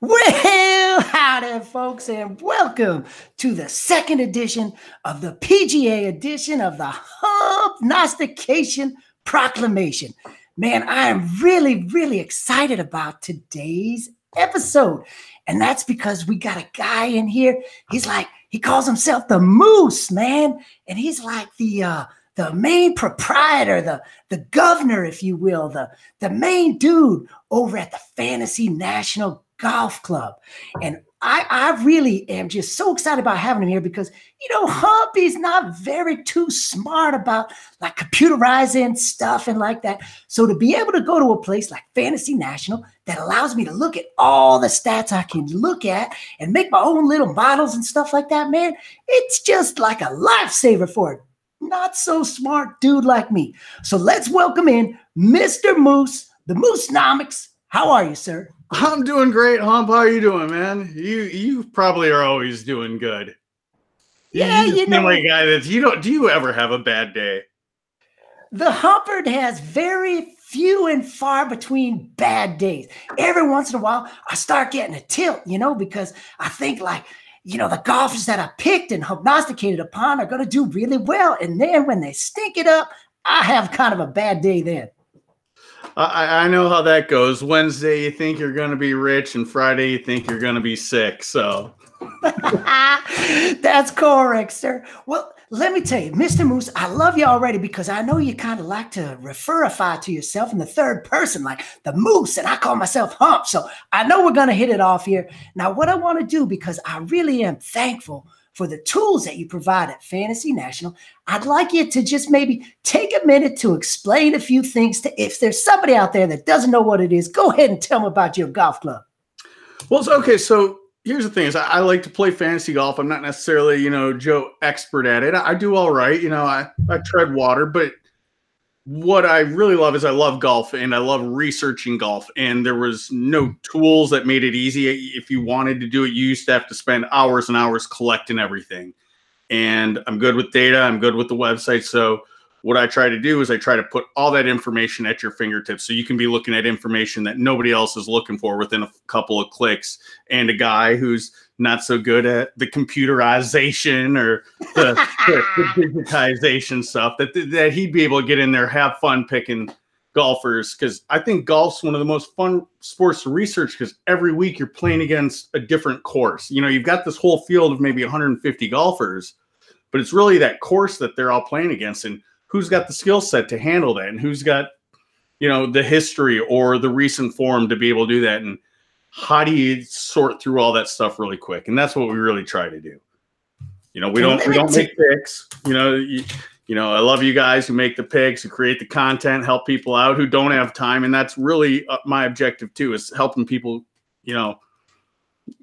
Well, howdy, folks, and welcome to the second edition of the PGA edition of the Humpnostication Proclamation. Man, I am really excited about today's episode, and that's because we got a guy in here. He calls himself the Moose, man, and he's like the main proprietor, the governor, if you will, the main dude over at the Fantasy National Golf Club. And I really am just so excited about having him here because, Humpy's not very too smart about like computerizing stuff and like that. So to be able to go to a place like Fantasy National that allows me to look at all the stats I can look at and make my own little models and stuff like that, man, it's just like a lifesaver for a not so smart dude like me. So let's welcome in Mr. Moose, the Moose-nomics. How are you, sir? I'm doing great, Hump. How are you doing, man? You probably are always doing good. Yeah, you know, like a guy that's do you ever have a bad day? The Humpard has very few and far between bad days. Every once in a while, I start getting a tilt, because I think like, the golfers that I picked and prognosticated upon are going to do really well. And then when they stink it up, I have kind of a bad day then. I know how that goes. Wednesday, you think you're going to be rich, and Friday, you think you're going to be sick. So that's correct, sir. Well, let me tell you, Mr. Moose, I love you already because I know you kind of like to referify to yourself in the third person, like the Moose, and I call myself Hump. So I know we're going to hit it off here. Now, what I want to do, because I really am thankful for the tools that you provide at Fantasy National, I'd like you to just maybe take a minute to explain a few things if there's somebody out there that doesn't know what it is, go ahead and tell them about your golf club. Well, so here's the thing is I like to play fantasy golf. I'm not necessarily, Joe expert at it. I do all right. I tread water, but what I really love is I love golf and I love researching golf. And there was no tools that made it easy. If you wanted to do it, you used to have to spend hours and hours collecting everything. And I'm good with data. I'm good with the website. So what I try to do is I try to put all that information at your fingertips. So you can be looking at information that nobody else is looking for within a couple of clicks. And a guy who's not so good at the computerization or the digitization stuff, that he'd be able to get in there, have fun picking golfers. Because I think golf's one of the most fun sports to research because every week you're playing against a different course. You've got this whole field of maybe 150 golfers, but it's really that course that they're all playing against and who's got the skill set to handle that and who's got, the history or the recent form to be able to do that. And how do you sort through all that stuff really quick? And that's what we really try to do. We don't make picks. I love you guys who make the picks, who create the content, help people out who don't have time. And that's really my objective too, is helping people,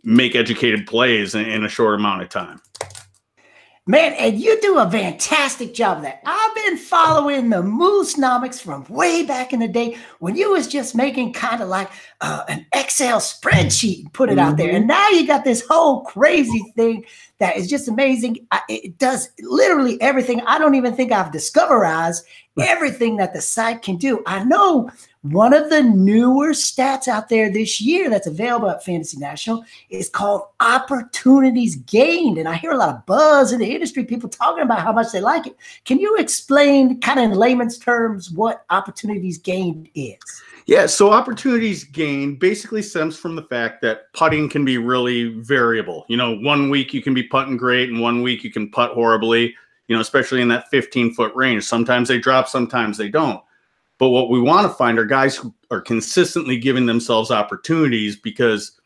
make educated plays in a short amount of time. Man, and you do a fantastic job of that. I've been following the Moose-nomics from way back in the day when you was just making kind of like an Excel spreadsheet and put it out there. And now you got this whole crazy thing that is just amazing. It does literally everything. I don't even think I've discoverized everything that the site can do. I know one of the newer stats out there this year that's available at Fantasy National is called opportunities gained. And I hear a lot of buzz in the industry, people talking about how much they like it. Can you explain kind of in layman's terms what opportunities gained is? Yeah, so opportunities gained basically stems from the fact that putting can be really variable. 1 week you can be putting great and 1 week you can putt horribly, especially in that 15-foot range. Sometimes they drop, sometimes they don't. But what we want to find are guys who are consistently giving themselves opportunities because,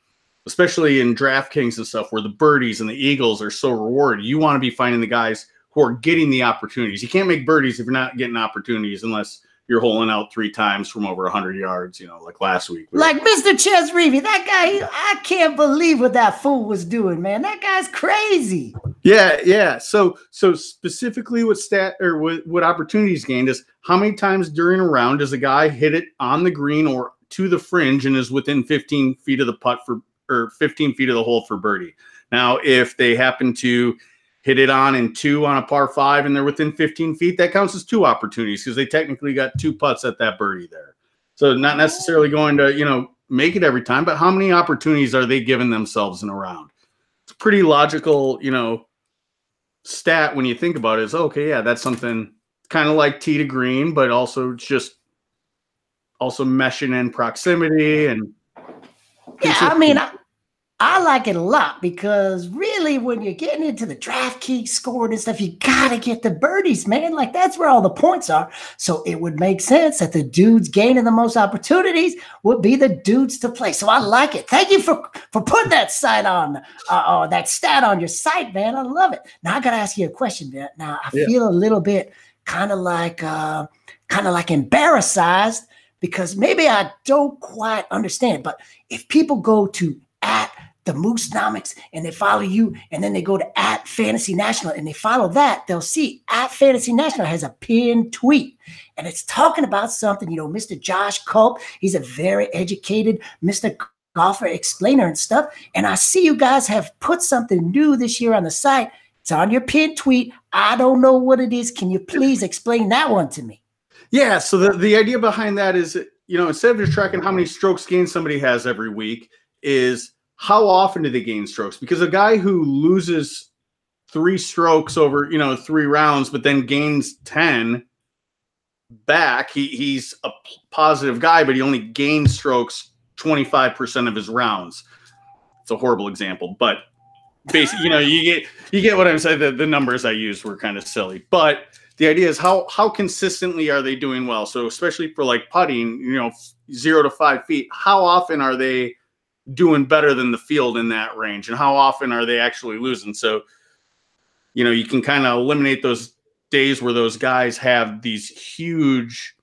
especially in DraftKings and stuff where the birdies and the eagles are so rewarded, you want to be finding the guys who are getting the opportunities. You can't make birdies if you're not getting opportunities unless you're holing out 3 times from over 100 yards, like last week. Like Mr. Ches Reevy, that guy, I can't believe what that fool was doing, man. That guy's crazy. Yeah. So specifically what opportunities gained is how many times during a round does a guy hit it on the green or to the fringe and is within 15 feet of the putt or 15 feet of the hole for birdie. Now, if they happen to hit it on in 2 on a par 5 and they're within 15 feet, that counts as 2 opportunities because they technically got 2 putts at that birdie there. So not necessarily going to, make it every time, but how many opportunities are they giving themselves in a round? It's a pretty logical, stat when you think about it. Is okay, yeah, that's something kind of like tee to green, but also just also meshing in proximity and yeah. I like it a lot because really, when you're getting into the DraftKings scoring and stuff, you gotta get the birdies, man. Like that's where all the points are. So it would make sense that the dudes gaining the most opportunities would be the dudes to play. So I like it. Thank you for putting that site on, that stat on your site, man. I love it. Now I gotta ask you a question, man. Now I feel a little bit kind of like embarrassed because maybe I don't quite understand. But if people go to the Moosenomics and they follow you, and then they go to @Fantasy National and they follow that, they'll see @Fantasy National has a pinned tweet and it's talking about something. Mr. Josh Culp, he's a very educated Mr. Golfer explainer and stuff. And I see you guys have put something new this year on the site. It's on your pinned tweet. I don't know what it is. Can you please explain that one to me? Yeah. So the idea behind that is, instead of just tracking how many strokes gained somebody has every week, is how often do they gain strokes? Because a guy who loses 3 strokes over, 3 rounds, but then gains 10 back, he's a positive guy, but he only gains strokes 25% of his rounds. It's a horrible example, but basically, you get what I'm saying. The numbers I used were kind of silly, but the idea is how consistently are they doing well? So especially for like putting, 0 to 5 feet, how often are they doing better than the field in that range, and how often are they actually losing? So, you can kind of eliminate those days where those guys have these huge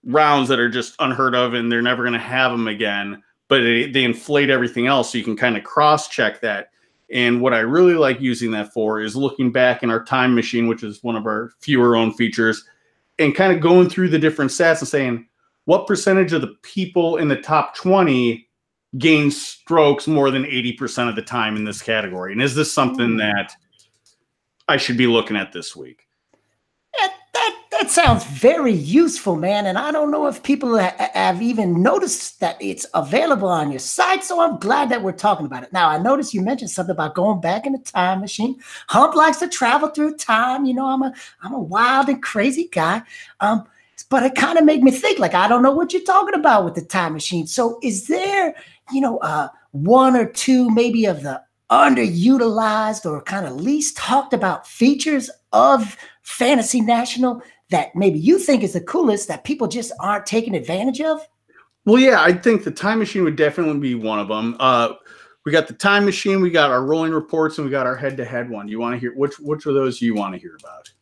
rounds that are just unheard of and they're never going to have them again, but they inflate everything else. So you can kind of cross-check that. And what I really like using that for is looking back in our time machine, which is one of our fewer own features, and kind of going through the different stats and saying, what percentage of the people in the top 20 gain strokes more than 80% of the time in this category? And is this something that I should be looking at this week? That sounds very useful, man. And I don't know if people have even noticed that it's available on your site. So I'm glad that we're talking about it. Now, I noticed you mentioned something about going back in the time machine. Hump likes to travel through time. I'm a wild and crazy guy. But it kind of made me think, like, I don't know what you're talking about with the time machine. So is there, one or two maybe of the underutilized or kind of least talked about features of Fantasy National that maybe you think is the coolest that people just aren't taking advantage of? Well, yeah, I think the time machine would definitely be one of them. We got the time machine, we got our rolling reports, and we got our head-to-head one. You want to hear which of those you want to hear about?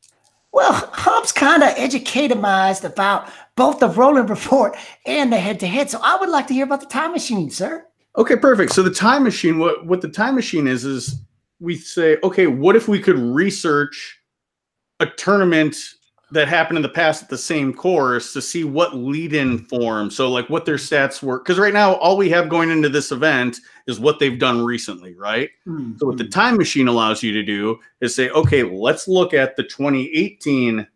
Well, Hump's kind of educated-mized about both the rolling report and the head-to-head, so I would like to hear about the time machine, sir. Okay, perfect. So the time machine, what the time machine is we say, okay, what if we could research a tournament that happened in the past at the same course to see what lead-in form, so like what their stats were. Because right now, all we have going into this event is what they've done recently, right? Mm-hmm. So what the time machine allows you to do is say, okay, let's look at the 2018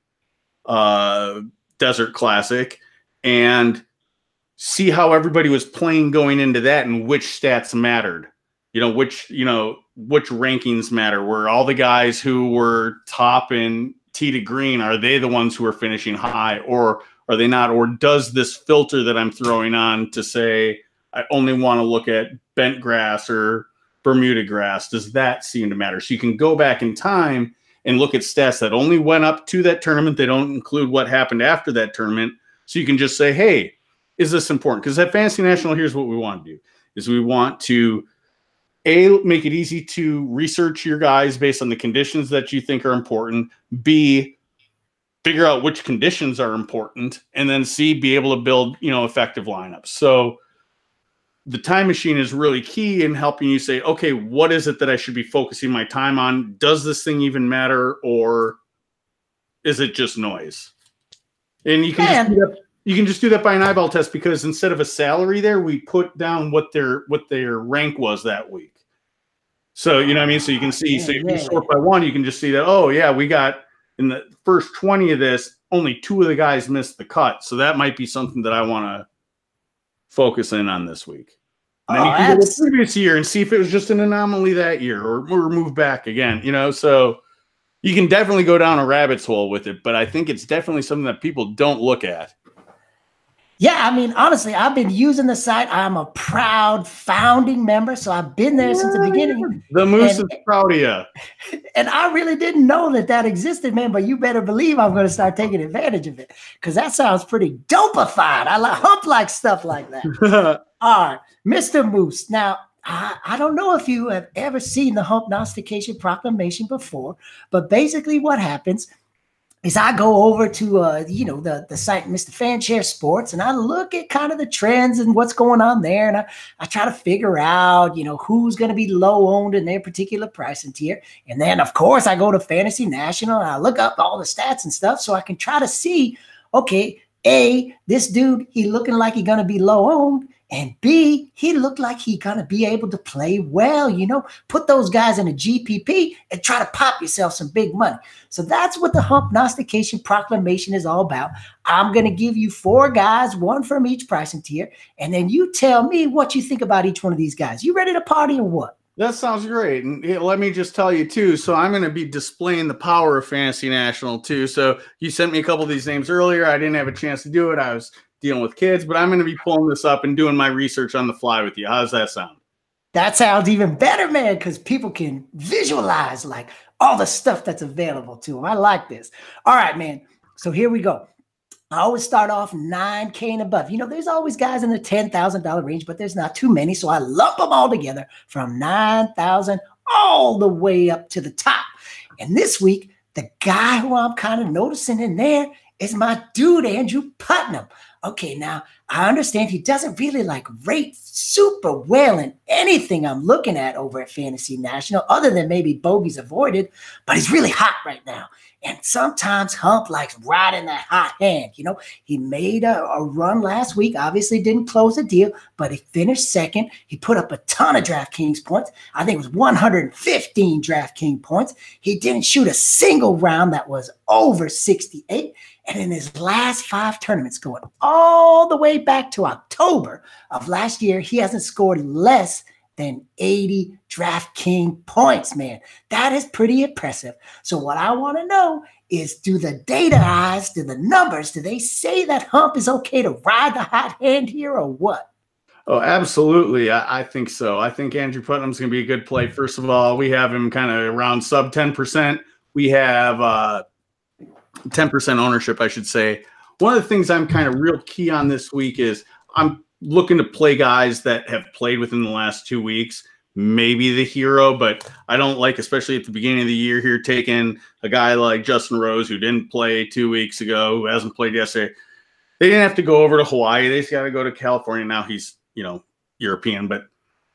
Desert Classic and see how everybody was playing going into that and which stats mattered. Which rankings matter. Were all the guys who were top in tee to green, are they the ones who are finishing high, or are they not? Or does this filter that I'm throwing on to say I only want to look at bent grass or Bermuda grass, does that seem to matter? So you can go back in time and look at stats that only went up to that tournament. They don't include what happened after that tournament. So you can just say, hey, is this important? Because at Fantasy National, here's what we want to do, is we want to make it easy to research your guys based on the conditions that you think are important. B, figure out which conditions are important. And then C, be able to build, effective lineups. So the time machine is really key in helping you say, okay, what is it that I should be focusing my time on? Does this thing even matter, or is it just noise? And you can just do that by an eyeball test, because instead of a salary there, we put down what their rank was that week. So, you know what I mean? So you can see, so if you sort by one, you can just see that, oh yeah, we got in the first 20 of this, only 2 of the guys missed the cut. So that might be something that I want to focus in on this week. And then Oh, you can go to the previous year and see if it was just an anomaly that year or move back again, you know? So you can definitely go down a rabbit's hole with it, but I think it's definitely something that people don't look at. Yeah, I mean, honestly, I've been using the site. I'm a proud founding member, so I've been there since the beginning. The Moose is proud of you. And I really didn't know that existed, man, but you better believe I'm going to start taking advantage of it because that sounds pretty dopified. Hump like stuff like that. All right, Mr. Moose. Now, I don't know if you have ever seen the Humpnostication Proclamation before, but basically what happens is I go over to the site Mr. Fanshare Sports, and I look at kind of the trends and what's going on there, and I try to figure out who's going to be low owned in their particular pricing tier, and then of course I go to Fantasy National and I look up all the stats and stuff so I can try to see, okay, A, this dude, he looking like he's going to be low owned, and B, he looked like he gonna be able to play well, put those guys in a GPP and try to pop yourself some big money. So that's what the Humpnostication Proclamation is all about. I'm gonna give you 4 guys, 1 from each pricing tier, and then you tell me what you think about each one of these guys. You ready to party or what? That sounds great. And let me just tell you too, so I'm going to be displaying the power of Fantasy National too. So you sent me a couple of these names earlier. I didn't have a chance to do it. I was dealing with kids, but I'm going to be pulling this up and doing my research on the fly with you. How does that sound? That sounds even better, man, because people can visualize like all the stuff that's available to them. I like this. All right, man. So here we go. I always start off 9K and above. There's always guys in the $10,000 range, but there's not too many. So I lump them all together from 9,000 all the way up to the top. And this week, the guy who I'm kind of noticing in there is my dude, Andrew Putnam. Okay, now I understand he doesn't really rate super well in anything I'm looking at over at Fantasy National, other than maybe bogeys avoided, but he's really hot right now. And sometimes Hump likes riding that hot hand. He made a run last week, obviously didn't close the deal, but he finished second. He put up a ton of DraftKings points. I think it was 115 DraftKings points. He didn't shoot a single round that was over 68. And in his last 5 tournaments, going all the way back to October of last year, he hasn't scored less than 80 DraftKings points, man. That is pretty impressive. So what I want to know is, do the data eyes, do the numbers, do they say that Hump is okay to ride the hot hand here or what? Oh, absolutely. I think so. I think Andrew Putnam's going to be a good play. First of all, we have him kind of around sub 10%. We have 10% ownership, I should say. One of the things I'm kind of real key on this week is I'm looking to play guys that have played within the last 2 weeks, maybe the hero, but I don't like, especially at the beginning of the year here, taking a guy like Justin Rose, who didn't play 2 weeks ago, who hasn't played yesterday. They didn't have to go over to Hawaii. They just got to go to California. Now he's, European, but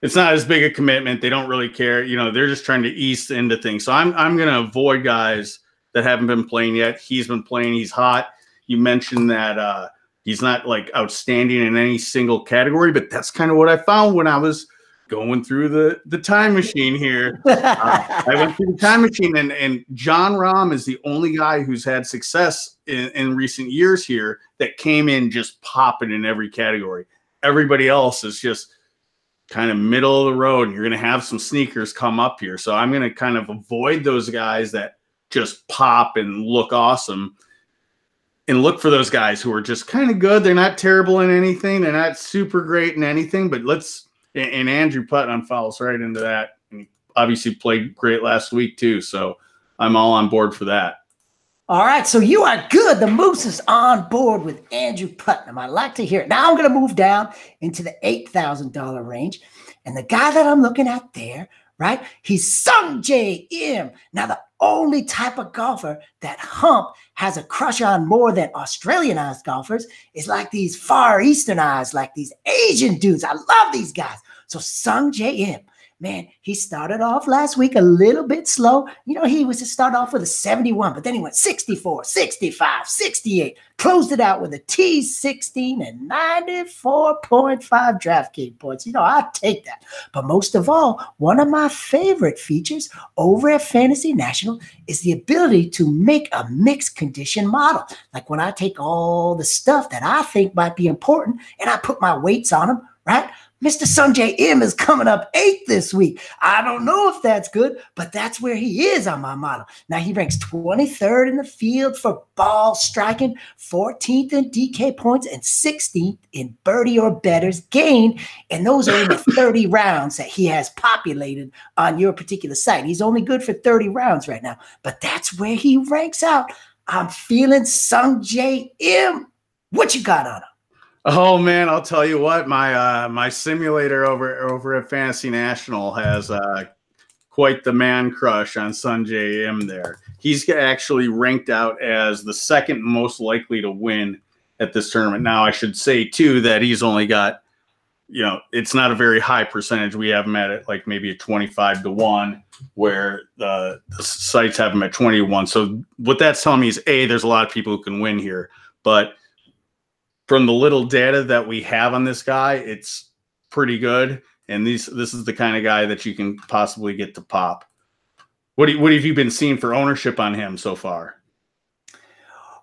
it's not as big a commitment. They don't really care. They're just trying to ease into things. So I'm going to avoid guys that haven't been playing yet. He's been playing. He's hot. You mentioned that he's not outstanding in any single category, but that's kind of what I found when I was going through the time machine here. I went through the time machine, and John Rahm is the only guy who's had success in recent years here that came in just popping in every category. Everybody else is just kind of middle of the road, and you're going to have some sneakers come up here. So I'm going to kind of avoid those guys that just pop and look awesome, and look for those guys who are just kind of good. They're not terrible in anything. They're not super great in anything, but and Andrew Putnam falls right into that. And he obviously played great last week too. So I'm all on board for that. All right. So you are good. The Moose is on board with Andrew Putnam. I like to hear it. Now I'm going to move down into the $8,000 range. And the guy that I'm looking at there, right? He's Sung J M. Now, the only type of golfer that Hump has a crush on more than Australianized golfers is like these Far Easternized, like these Asian dudes. I love these guys. So Sung J M. Man, he started off last week a little bit slow. You know, he was to start off with a 71, but then he went 64, 65, 68, closed it out with a T16 and 94.5 DraftKings points. You know, I'll take that. But most of all, one of my favorite features over at Fantasy National is the ability to make a mixed condition model. Like when I take all the stuff that I think might be important and I put my weights on them, right? Mr. Sanjay M is coming up 8th this week. I don't know if that's good, but that's where he is on my model. Now, he ranks 23rd in the field for ball striking, 14th in DK points, and 16th in birdie or betters gained. And those are in the 30 rounds that he has populated on your particular site. He's only good for 30 rounds right now, but that's where he ranks out. I'm feeling Sanjay M. What you got on him? Oh man, I'll tell you what, my simulator over at Fantasy National has quite the man crush on Sanjay M there. He's actually ranked out as the second most likely to win at this tournament. Now, I should say too that he's only got, you know, it's not a very high percentage. We have him at like maybe a 25-1, where the sites have him at 21. So what that's telling me is, A, there's a lot of people who can win here, but from the little data that we have on this guy, it's pretty good. And this is the kind of guy that you can possibly get to pop. What have you been seeing for ownership on him so far?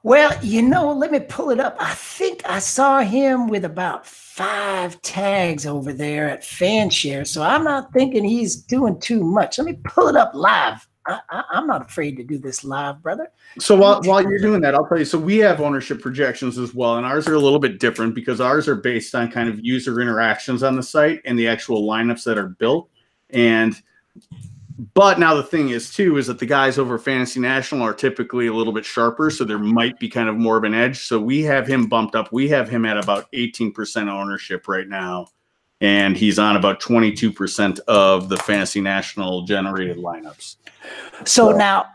Well, you know, let me pull it up. I think I saw him with about 5 tags over there at Fanshare, so I'm not thinking he's doing too much. Let me pull it up live. I'm not afraid to do this live, brother. So while you're doing that, I'll tell you, so we have ownership projections as well, and ours are a little bit different because ours are based on kind of user interactions on the site and the actual lineups that are built. But now the thing is, too, is that the guys over Fantasy National are typically a little bit sharper, so there might be kind of more of an edge. So we have him bumped up. We have him at about 18% ownership right now, and he's on about 22% of the Fantasy National generated lineups. So now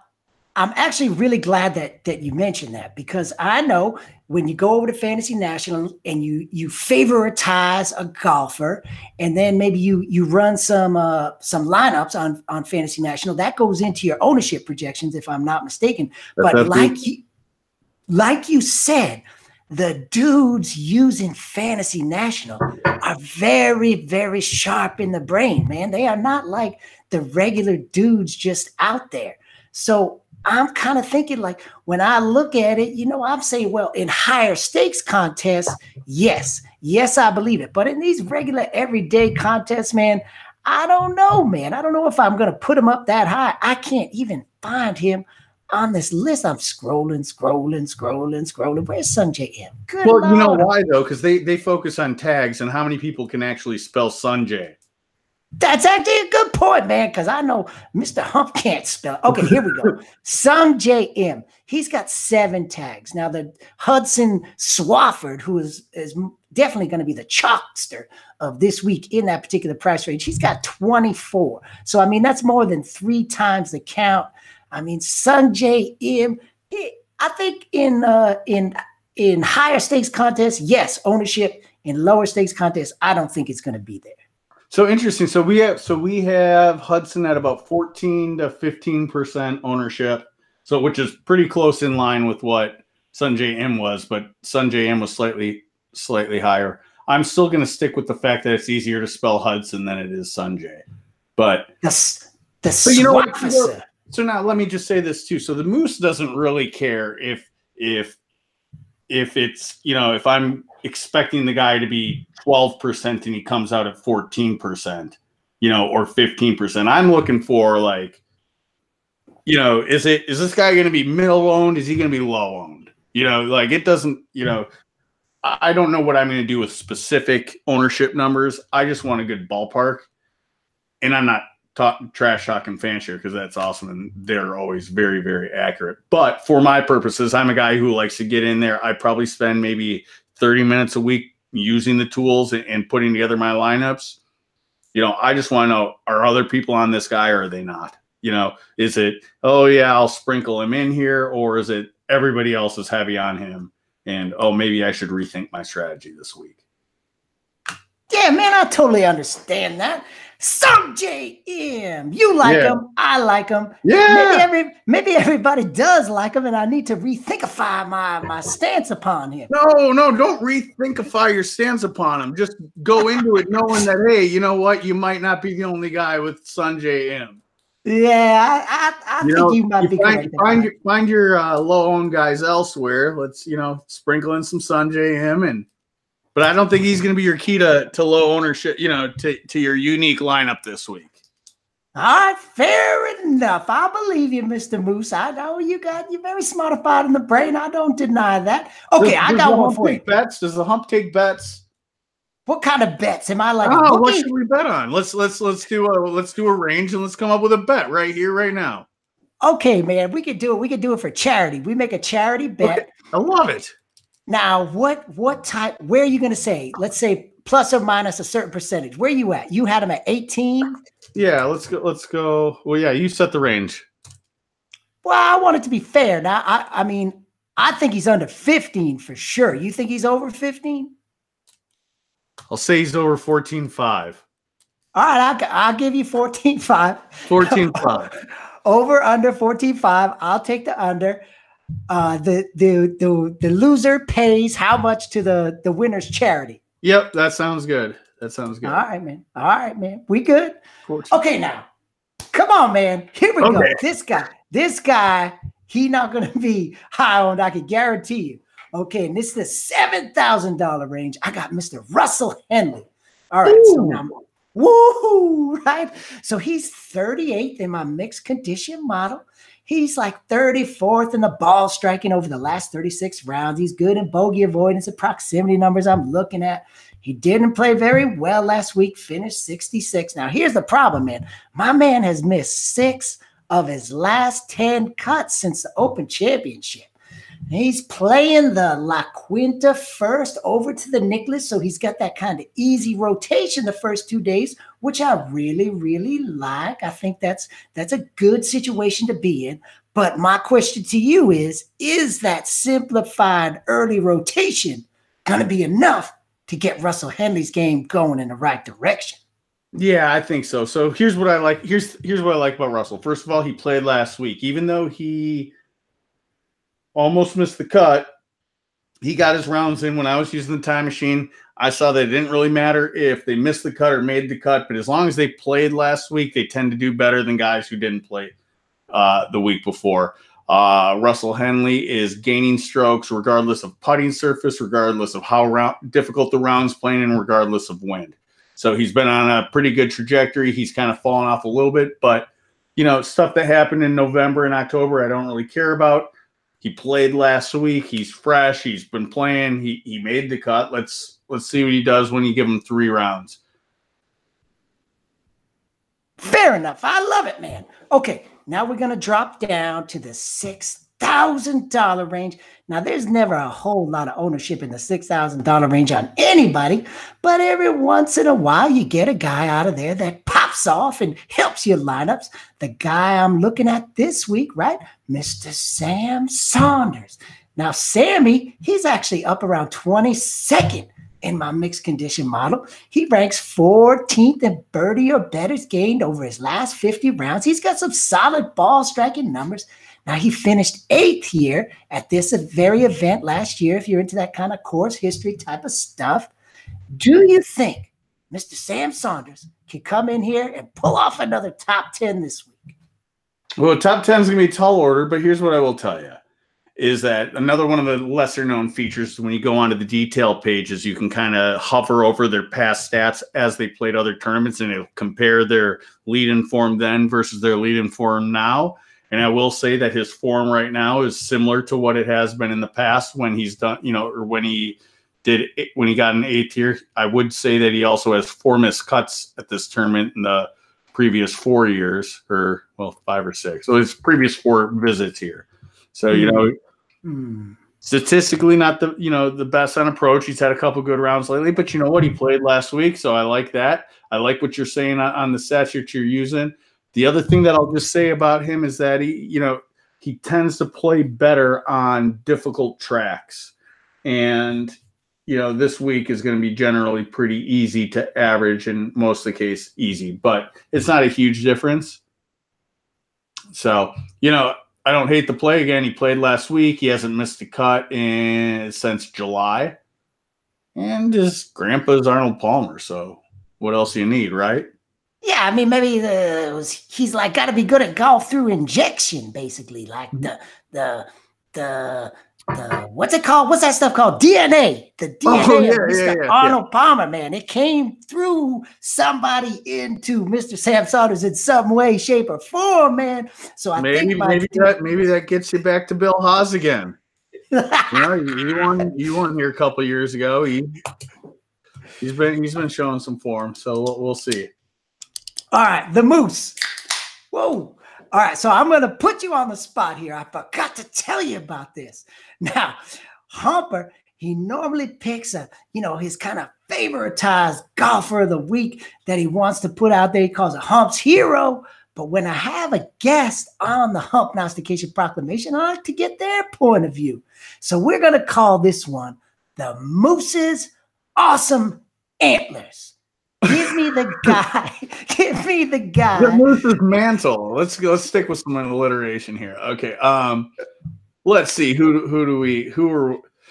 I'm actually really glad that you mentioned that, because I know when you go over to Fantasy National and you favoritize a golfer, and then maybe you run some lineups on Fantasy National, that goes into your ownership projections, if I'm not mistaken. But like you said, the dudes using Fantasy National are very, very sharp in the brain, man. They are not like the regular dudes just out there. So I'm kind of thinking, like, when I look at it, you know, I'm saying, well, in higher stakes contests, yes, I believe it. But in these regular everyday contests, man, I don't know, man. I don't know if I'm going to put him up that high. I can't even find him on this list. I'm scrolling. Where's Sanjay M? Good Lord. You know Lord. why, though? Because they focus on tags and how many people can actually spell Sanjay. That's actually a good point, man, because I know Mr. Hump can't spell it. Okay, here we go. Sanjay M. He's got 7 tags. Now, the Hudson Swafford, who is definitely going to be the chalkster of this week in that particular price range, he's got 24. So, I mean, that's more than 3 times the count. I mean, Sanjay M, I think in higher stakes contests, yes, ownership. In lower stakes contests, I don't think it's going to be there. So interesting. So we have Hudson at about 14 to 15% ownership. So which is pretty close in line with what Sanjay M was, but Sanjay M was slightly higher. I'm still going to stick with the fact that it's easier to spell Hudson than it is Sanjay. But you know what? So now let me just say this too. So the Moose doesn't really care if it's, you know, if I'm expecting the guy to be 12% and he comes out at 14%, you know, or 15%. I'm looking for, like, you know, is this guy going to be middle owned? Is he going to be low owned? You know, like, it doesn't, you know, I don't know what I'm going to do with specific ownership numbers. I just want a good ballpark. And I'm not trash talking Fanshare because that's awesome and they're always very, very accurate. But for my purposes, I'm a guy who likes to get in there. I probably spend maybe 30 minutes a week using the tools and putting together my lineups. You know, I just want to know, are other people on this guy or are they not? You know, is it, oh yeah, I'll sprinkle him in here, or is it everybody else is heavy on him and, oh, maybe I should rethink my strategy this week? Yeah, man, I totally understand that. Some JM. You like him. I like him. Yeah. Maybe everybody does like him, and I need to rethinkify my stance upon him. No, don't rethinkify your stance upon him. Just go into it knowing that, hey, you know what? You might not be the only guy with Sun JM. Yeah, I think you might be correct. Find your low-owned guys elsewhere. Let's, sprinkle in some Sun JM but I don't think he's going to be your key to low ownership, to your unique lineup this week. All right, fair enough. I believe you, Mr. Moose. I know you're very smartified in the brain. I don't deny that. Okay, I got one for you. Does the Hump take bets? What kind of bets? Am I like? Oh, what should we bet on? Let's do a range and let's come up with a bet right here, right now. Okay, man, we could do it. We could do it for charity. We make a charity bet. Okay. I love it. Now, what type? Where are you going to say? Let's say plus or minus a certain percentage. Where are you at? You had him at 18. Yeah, let's go. Well, yeah, you set the range. Well, I want it to be fair. Now, I mean, I think he's under 15 for sure. You think he's over 15? I'll say he's over 14.5. All right, I'll give you 14.5. 14.5. Over under 14.5. I'll take the under. The loser pays how much to the winner's charity? Yep, that sounds good. All right, man. We good? 14. Okay, now, come on, man. Here we go. This guy, he not gonna be high on. I can guarantee you. Okay, and this is the $7,000 range. I got Mr. Russell Henley. All right, so now, woohoo, right? So he's 38th in my mixed condition model. He's like 34th in the ball striking over the last 36 rounds. He's good in bogey avoidance and proximity numbers I'm looking at. He didn't play very well last week, finished 66. Now, here's the problem, man. My man has missed 6 of his last 10 cuts since the Open Championship. He's playing the La Quinta first over to the Nicklaus, so he's got that kind of easy rotation the first 2 days, which I really, really like. I think that's a good situation to be in. But my question to you is that simplified early rotation going to be enough to get Russell Henley's game going in the right direction? Yeah, I think so. So here's what I like. Here's what I like about Russell. First of all, he played last week. Even though he almost missed the cut, he got his rounds in. When I was using the time machine, I saw that it didn't really matter if they missed the cut or made the cut, but as long as they played last week, they tend to do better than guys who didn't play the week before. Russell Henley is gaining strokes regardless of putting surface, regardless of how difficult the round's playing, and regardless of wind. So he's been on a pretty good trajectory. He's kind of fallen off a little bit, but stuff that happened in November and October, I don't really care about. He played last week. He's fresh. He's been playing. He made the cut. Let's see what he does when you give him 3 rounds. Fair enough. I love it, man. Okay, now we're going to drop down to the $6,000 range. Now, there's never a whole lot of ownership in the $6,000 range on anybody, but every once in a while, you get a guy out of there that pops off and helps your lineups. The guy I'm looking at this week, right? Mr. Sam Saunders. Now, Sammy, he's actually up around 22nd in my mixed condition model. He ranks 14th in birdie or bettors gained over his last 50 rounds. He's got some solid ball striking numbers. Now, he finished 8th here at this very event last year, if you're into that kind of course history type of stuff. Do you think Mr. Sam Saunders can come in here and pull off another top 10 this week? Well, top 10 is going to be tall order, but here's what I will tell you. Is that another one of the lesser known features when you go onto the detail pages, you can kind of hover over their past stats as they played other tournaments, and it'll compare their lead-in form then versus their lead-in form now. And I will say that his form right now is similar to what it has been in the past when he's done, or when he got an 8th here. I would say that he also has 4 missed cuts at this tournament in the previous 4 years, or 5 or 6. So his previous 4 visits here. So, statistically not the best on approach. He's had a couple good rounds lately, but you know what? He played last week, so I like that. I like what you're saying on the stats that you're using. The other thing that I'll just say about him is that he tends to play better on difficult tracks. And this week is going to be generally pretty easy to average, in most of the case, easy, but it's not a huge difference. So, I don't hate the play again. He played last week. He hasn't missed a cut since July. And his grandpa's Arnold Palmer. So what else do you need, right? Yeah, I mean, maybe he's like got to be good at golf through injection, basically. Like the what's it called? What's that stuff called? DNA. The DNA of Mr. Arnold Palmer, man. It came through somebody into Mr. Sam Saunders in some way, shape, or form, man. So I think maybe that gets you back to Bill Haas again. You won here a couple years ago. He's been showing some form, so we'll see. All right, the Moose. Whoa. All right, so I'm going to put you on the spot here. I forgot to tell you about this. Now, Humper, he normally picks his kind of favoritized golfer of the week that he wants to put out there. He calls it Hump's hero. But when I have a guest on the Humpnostication Proclamation, I like to get their point of view. So we're going to call this one the Moose's Awesome Antlers. Give me the guy. Give me the guy. The Moose's mantle. Let's stick with some alliteration here. Okay. Let's see.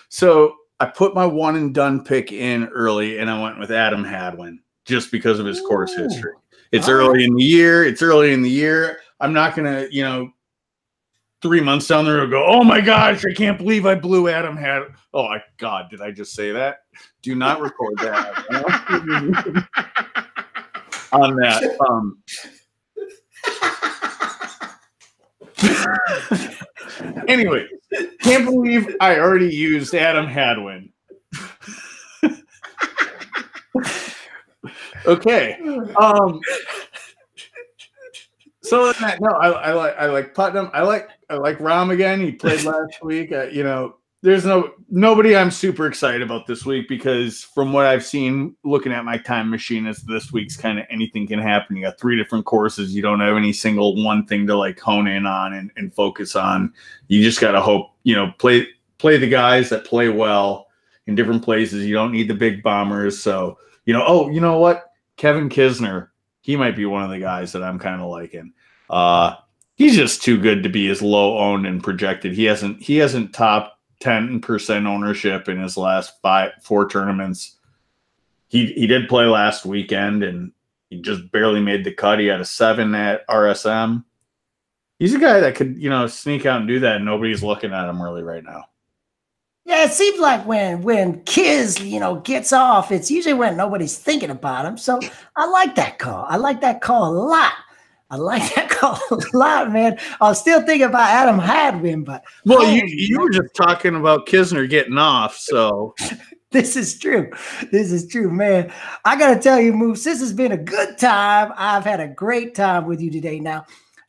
So I put my one and done pick in early, and I went with Adam Hadwin just because of his course history. It's early in the year. I'm not gonna, 3 months down the road go, oh my gosh, I can't believe I blew Adam Hadwin. Oh my God, did I just say that? Do not record that. On that. Anyway, can't believe I already used Adam Hadwin. Okay. So I like Putnam. I like Rahm again. He played last week. There's nobody I'm super excited about this week because from what I've seen, looking at my time machine, is this week's kind of anything can happen. You got 3 different courses. You don't have any single one thing to like hone in on and focus on. You just got to hope, play the guys that play well in different places. You don't need the big bombers. So, you know what? Kevin Kisner, he might be one of the guys that I'm kind of liking. He's just too good to be as low owned and projected. He hasn't topped 10% ownership in his last 4 tournaments. He did play last weekend and he just barely made the cut. He had a 7 at RSM. He's a guy that could, sneak out and do that, and nobody's looking at him really right now. Yeah, it seems like when Kiz, gets off, it's usually when nobody's thinking about him. So I like that call. I like that call a lot. Man. I was still thinking about Adam Hadwin, but you were just talking about Kisner getting off, so This is true, man. I gotta tell you, Moose, this has been a good time. I've had a great time with you today. Now,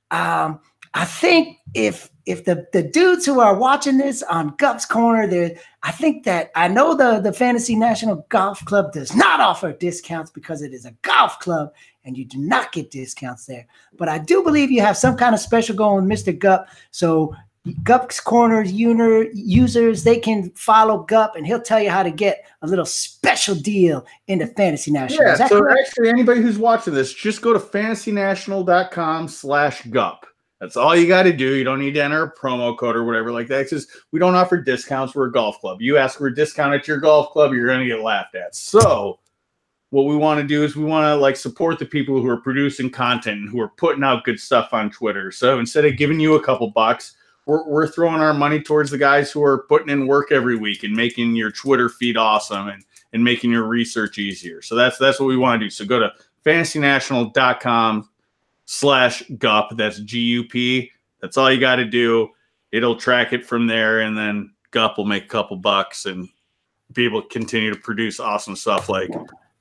I think if the dudes who are watching this on Gup's Corner, I know the Fantasy National Golf Club does not offer discounts because it is a golf club and you do not get discounts there. But I do believe you have some kind of special going with Mr. Gup. So Gup's Corner users, they can follow Gup and he'll tell you how to get a little special deal into Fantasy National. Yeah, so correct? Actually anybody who's watching this, just go to fantasynational.com/Gup. That's all you got to do. You don't need to enter a promo code or whatever like that. It's just, we don't offer discounts. We're a golf club. You ask for a discount at your golf club, you're going to get laughed at. So what we want to do is we want to support the people who are producing content and who are putting out good stuff on Twitter. So instead of giving you a couple bucks, we're throwing our money towards the guys who are putting in work every week and making your Twitter feed awesome and making your research easier. So that's what we want to do. So go to fantasynational.com/Gup. That's GUP. That's all you got to do. It'll track it from there, and then Gup will make a couple bucks and be able to continue to produce awesome stuff like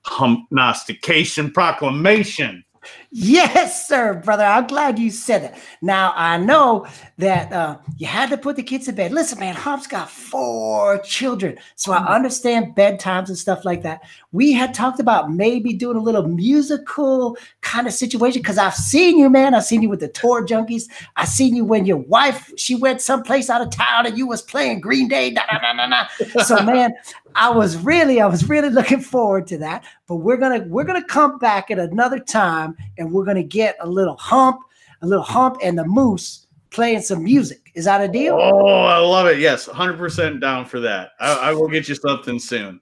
Humpnostication Proclamation. Yes, sir, brother. I'm glad you said that. Now, I know that you had to put the kids to bed. Listen, man, Hump's got 4 children, so I understand bedtimes and stuff like that. We had talked about maybe doing a little musical kind of situation? Because I've seen you, man. I've seen you with the tour junkies. I seen you when your wife, she went someplace out of town and you was playing Green Day. Da, da, da, da, da. So, man, I was really looking forward to that. But we're gonna come back at another time, and we're gonna get a little Hump and the Moose playing some music. Is that a deal? Oh, I love it. Yes, 100% down for that. I will get you something soon.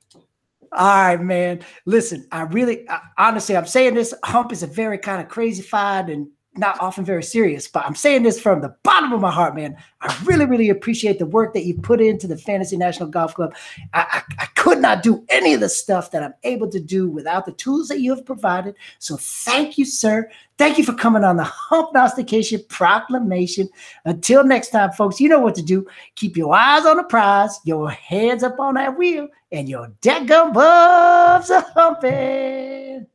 All right, man. Listen, honestly, I'm saying this. Hump is a very kind of crazy find and not often very serious, but I'm saying this from the bottom of my heart, man. I really, really appreciate the work that you put into the Fantasy National Golf Club. I could not do any of the stuff that I'm able to do without the tools that you have provided. So thank you, sir. Thank you for coming on the Humpnostication Proclamation. Until next time, folks, you know what to do. Keep your eyes on the prize, your hands up on that wheel, and your dadgum buffs are humping.